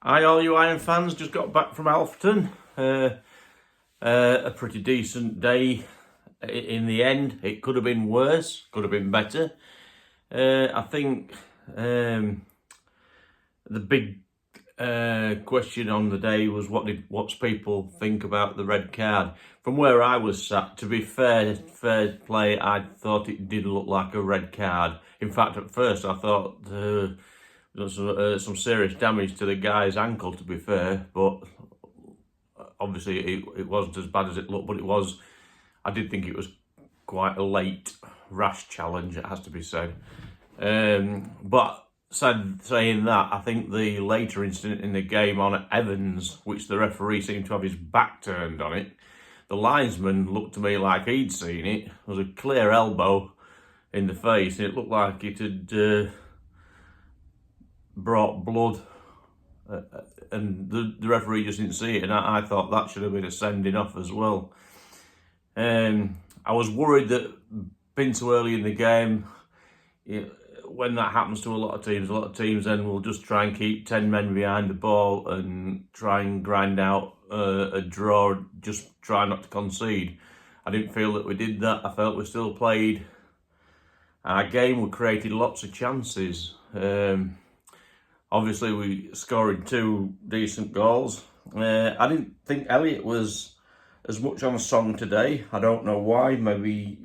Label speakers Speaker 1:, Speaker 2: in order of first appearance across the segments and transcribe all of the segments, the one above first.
Speaker 1: Hi all you Iron fans, just got back from Alfreton. A pretty decent day in the end. It could have been worse, could have been better. I think the big question on the day was what's people think about the red card. From where I was sat, to be fair play, I thought it did look like a red card. In fact, at first I thought there was some serious damage to the guy's ankle, to be fair, but obviously it wasn't as bad as it looked, but I did think it was quite a late, rash challenge, it has to be said. But saying that, I think the later incident in the game on Evans, which the referee seemed to have his back turned on it, the linesman looked to me like he'd seen it. There was a clear elbow in the face, and it looked like it had brought blood, and the referee just didn't see it, and I thought that should have been a sending off as well. I was worried that being so early in the game, when that happens to a lot of teams then will just try and keep 10 men behind the ball and try and grind out a draw, just try not to concede. I didn't feel that we did that. I felt we still played our game. We created lots of chances. Obviously, we scored 2 decent goals. I didn't think Elliot was as much on a song today. I don't know why. Maybe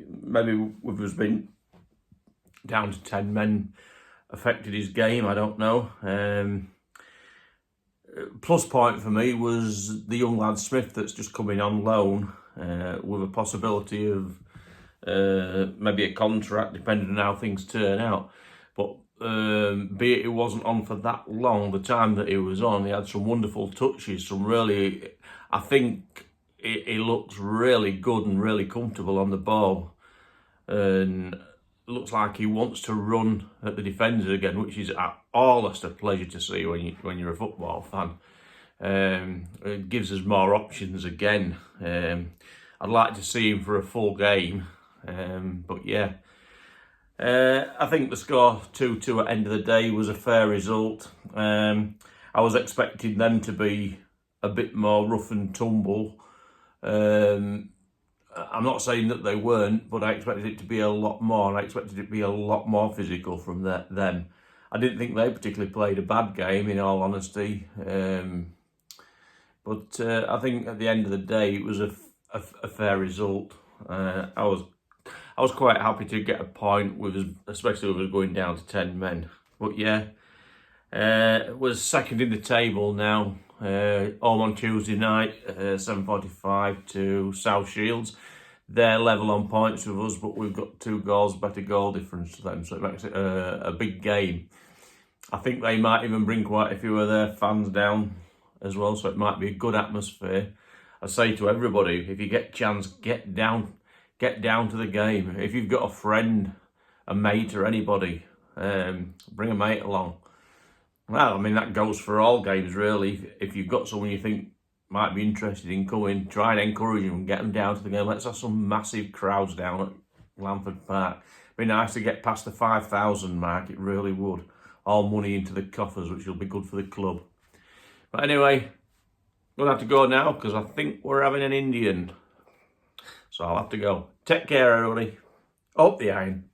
Speaker 1: with us being down to 10 men affected his game. I don't know. Plus point for me was the young lad Smith that's just coming on loan with a possibility of maybe a contract, depending on how things turn out. But be it wasn't on for that long, the time that he was on, he had some wonderful touches, I think he looks really good and really comfortable on the ball, and looks like he wants to run at the defenders again, which is almost a pleasure to see when you're a football fan. It gives us more options again. I'd like to see him for a full game, but yeah. I think the score 2-2 at the end of the day was a fair result. I was expecting them to be a bit more rough and tumble. I'm not saying that they weren't, but I expected it to be a lot more, and I expected it to be a lot more physical from them. I didn't think they particularly played a bad game, in all honesty. But I think at the end of the day, it was a fair result. I was quite happy to get a point with us, especially with us going down to 10 men. But yeah, we're second in the table now. All on Tuesday night, 7:45 to South Shields. They're level on points with us, but we've got 2 goals better goal difference to them, so it makes it a big game. I think they might even bring quite a few of their fans down as well, so it might be a good atmosphere. I say to everybody, if you get a chance, get down to the game. If you've got a friend, a mate or anybody, bring a mate along. Well, I mean, that goes for all games, really. If you've got someone you think might be interested in coming, try and encourage them and get them down to the game. Let's have some massive crowds down at Lamford Park. Be nice to get past the 5,000 mark, it really would. All money into the coffers, which will be good for the club. But anyway, we'll have to go now because I think we're having an Indian. So I'll have to go. Take care, everybody. Up the iron.